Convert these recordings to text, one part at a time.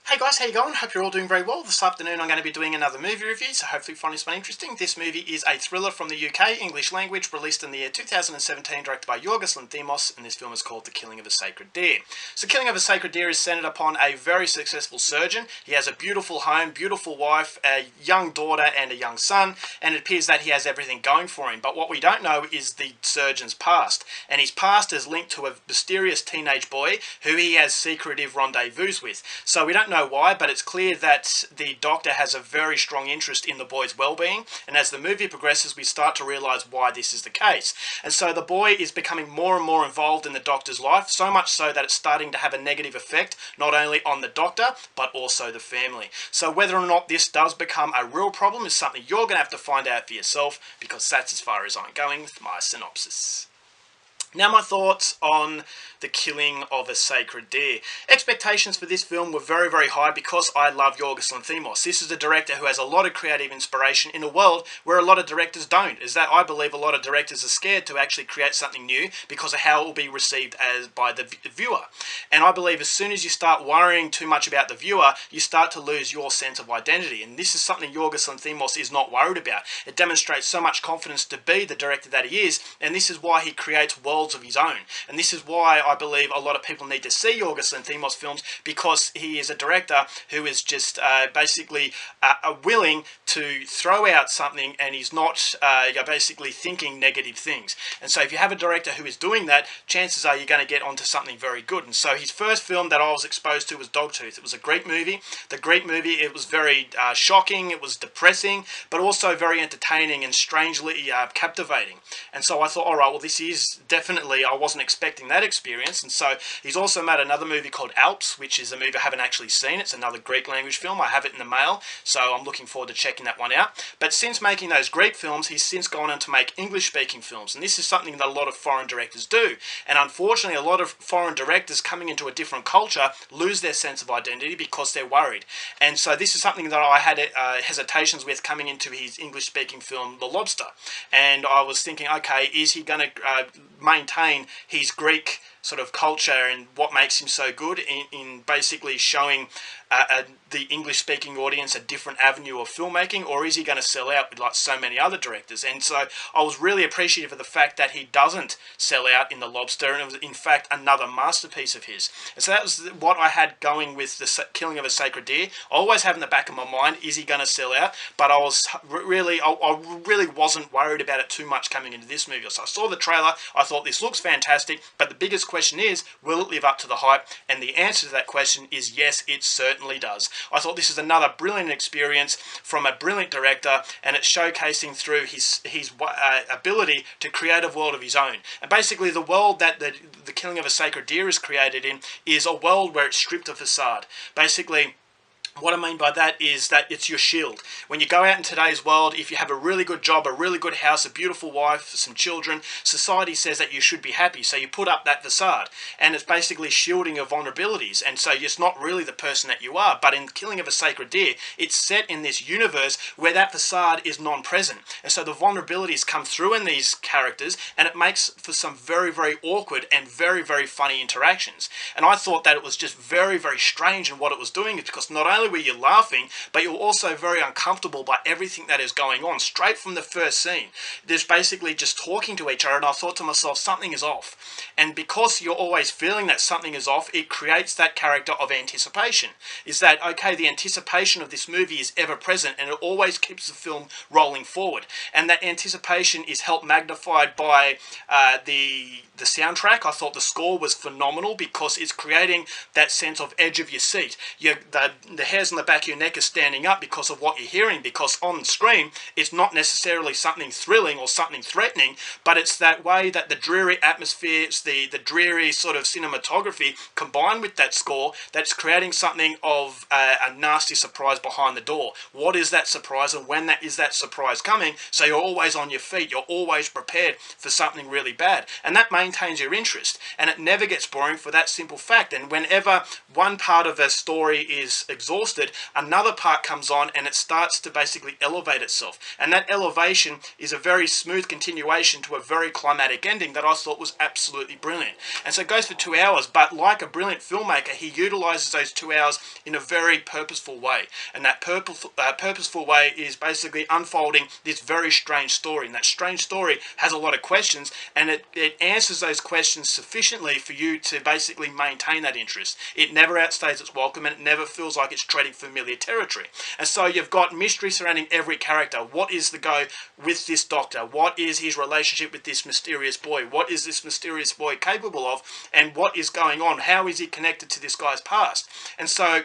Hey guys, how you going? Hope you're all doing very well. This afternoon I'm going to be doing another movie review, so hopefully you find this one interesting. This movie is a thriller from the UK, English language, released in the year 2017, directed by Yorgos Lanthimos, and this film is called The Killing of a Sacred Deer. So Killing of a Sacred Deer is centered upon a very successful surgeon. He has a beautiful home, beautiful wife, a young daughter and a young son, and it appears that he has everything going for him. But what we don't know is the surgeon's past, and his past is linked to a mysterious teenage boy who he has secretive rendezvous with. So we don't know why, but it's clear that the doctor has a very strong interest in the boy's well-being, and as the movie progresses we start to realise why this is the case. And so the boy is becoming more and more involved in the doctor's life, so much so that it's starting to have a negative effect not only on the doctor but also the family. So whether or not this does become a real problem is something you're going to have to find out for yourself, because that's as far as I'm going with my synopsis. Now my thoughts on The Killing of a Sacred Deer. Expectations for this film were very, very high because I love Yorgos Lanthimos. This is a director who has a lot of creative inspiration in a world where a lot of directors don't. Is that I believe a lot of directors are scared to actually create something new because of how it will be received by the viewer. And I believe as soon as you start worrying too much about the viewer, you start to lose your sense of identity. And this is something Yorgos Lanthimos is not worried about. It demonstrates so much confidence to be the director that he is, and this is why he creates worlds of his own. And this is why I believe a lot of people need to see Yorgos Lanthimos films, because he is a director who is just basically willing to throw out something, and he's not basically thinking negative things. And so if you have a director who is doing that, chances are you're going to get onto something very good. And so his first film that I was exposed to was Dogtooth. It was a Greek movie. It was very shocking, it was depressing, but also very entertaining and strangely captivating. And so I thought, alright, well this is definitely, I wasn't expecting that experience. And so he's also made another movie called Alps, which is a movie I haven't actually seen. It's another Greek language film. I have it in the mail, so I'm looking forward to checking that one out. But since making those Greek films, he's since gone on to make English-speaking films, and this is something that a lot of foreign directors do. And unfortunately, a lot of foreign directors coming into a different culture lose their sense of identity because they're worried. And so this is something that I had hesitations with coming into his English-speaking film, The Lobster. And I was thinking, okay, is he going to maintain his Greek sort of culture and what makes him so good in basically showing the English-speaking audience a different avenue of filmmaking, or is he going to sell out with like so many other directors? And so I was really appreciative of the fact that he doesn't sell out in The Lobster, and it was in fact another masterpiece of his. And so that was what I had going with The Killing of a Sacred Deer. I always have in the back of my mind, is he going to sell out? But I really wasn't worried about it too much coming into this movie. So I saw the trailer, I thought this looks fantastic, but the biggest question is, will it live up to the hype? And the answer to that question is yes, it certainly does. I thought this is another brilliant experience from a brilliant director, and it's showcasing through his ability to create a world of his own. And basically the world that the Killing of a Sacred Deer is created in is a world where it's stripped of facade. Basically, what I mean by that is that it's your shield. When you go out in today's world, if you have a really good job, a really good house, a beautiful wife, some children, society says that you should be happy, so you put up that facade. And it's basically shielding your vulnerabilities, and so it's not really the person that you are. But in Killing of a Sacred Deer, it's set in this universe where that facade is non-present. And so the vulnerabilities come through in these characters, and it makes for some very, very awkward and very, very funny interactions. And I thought that it was just very, very strange in what it was doing, because not only were you laughing, but you're also very uncomfortable by everything that is going on. Straight from the first scene, there's basically just talking to each other, and I thought to myself, something is off. And because you're always feeling that something is off, it creates that character of anticipation. Is that, okay, the anticipation of this movie is ever present, and it always keeps the film rolling forward. And that anticipation is helped magnified by the soundtrack. I thought the score was phenomenal because it's creating that sense of edge of your seat. The hairs on the back of your neck are standing up because of what you're hearing, because on screen it's not necessarily something thrilling or something threatening, but it's that way that the dreary atmospheres, the dreary sort of cinematography combined with that score, that's creating something of a nasty surprise behind the door. What is that surprise, and when is that surprise coming? So you're always on your feet, you're always prepared for something really bad, and that maintains your interest, and it never gets boring for that simple fact. And whenever one part of a story is exhausted, exhausted, another part comes on and it starts to basically elevate itself. And that elevation is a very smooth continuation to a very climatic ending that I thought was absolutely brilliant. And so it goes for 2 hours, but like a brilliant filmmaker, he utilizes those 2 hours in a very purposeful way. And that purposeful way is basically unfolding this very strange story. And that strange story has a lot of questions, and it answers those questions sufficiently for you to basically maintain that interest. It never outstays its welcome, and it never feels like it's treading familiar territory. And so you've got mystery surrounding every character. What is the go with this doctor? What is his relationship with this mysterious boy? What is this mysterious boy capable of? And what is going on? How is he connected to this guy's past? And so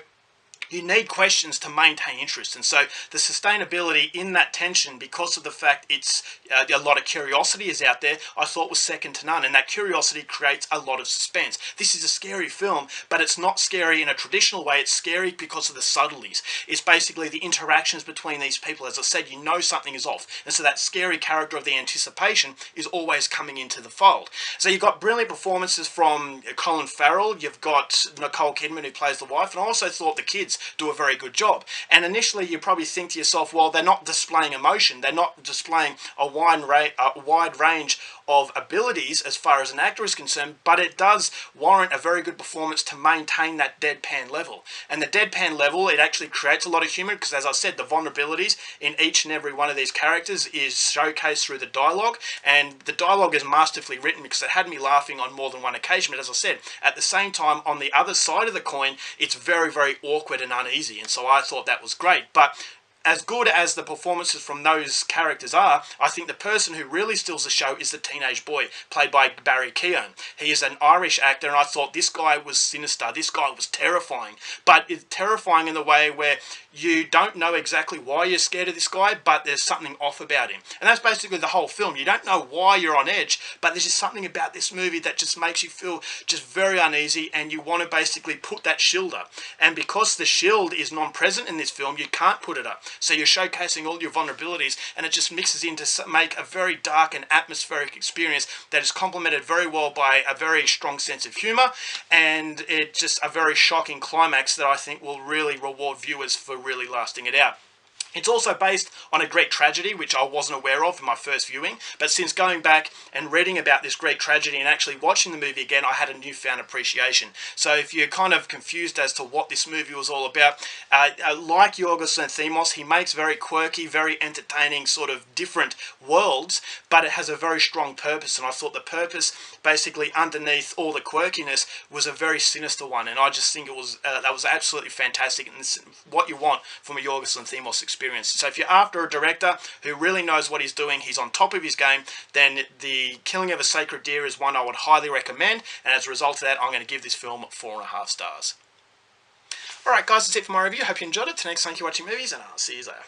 you need questions to maintain interest. And so the sustainability in that tension, because of the fact it's a lot of curiosity is out there, I thought was second to none. And that curiosity creates a lot of suspense. This is a scary film, but it's not scary in a traditional way. It's scary because of the subtleties. It's basically the interactions between these people. As I said, you know something is off. And so that scary character of the anticipation is always coming into the fold. So you've got brilliant performances from Colin Farrell. You've got Nicole Kidman, who plays the wife. And I also thought the kids do a very good job. And initially you probably think to yourself, well, they're not displaying emotion, they're not displaying a wide range of abilities as far as an actor is concerned, but it does warrant a very good performance to maintain that deadpan level. And the deadpan level, it actually creates a lot of humor, because as I said, the vulnerabilities in each and every one of these characters is showcased through the dialogue, and the dialogue is masterfully written because it had me laughing on more than one occasion. But as I said, at the same time, on the other side of the coin, it's very, very awkward and uneasy, and so I thought that was great. But as good as the performances from those characters are, I think the person who really steals the show is the teenage boy, played by Barry Keoghan. He is an Irish actor, and I thought this guy was sinister, this guy was terrifying. But it's terrifying in the way where you don't know exactly why you're scared of this guy, but there's something off about him. And that's basically the whole film. You don't know why you're on edge, but there's just something about this movie that just makes you feel just very uneasy, and you want to basically put that shield up. And because the shield is non-present in this film, you can't put it up. So you're showcasing all your vulnerabilities, and it just mixes in to make a very dark and atmospheric experience that is complemented very well by a very strong sense of humour, and it's just a very shocking climax that I think will really reward viewers for really lasting it out. It's also based on a Greek tragedy, which I wasn't aware of in my first viewing, but since going back and reading about this Greek tragedy and actually watching the movie again, I had a newfound appreciation. So if you're kind of confused as to what this movie was all about, like Yorgos Lanthimos, he makes very quirky, very entertaining, sort of different worlds, but it has a very strong purpose, and I thought the purpose basically underneath all the quirkiness was a very sinister one, and I just think it was that was absolutely fantastic, and it's what you want from a Yorgos Lanthimos experience. So if you're after a director who really knows what he's doing, he's on top of his game, then The Killing of a Sacred Deer is one I would highly recommend, and as a result of that, I'm going to give this film 4.5 stars. Alright guys, that's it for my review. Hope you enjoyed it. Till next time, keep watching movies, and I'll see you later.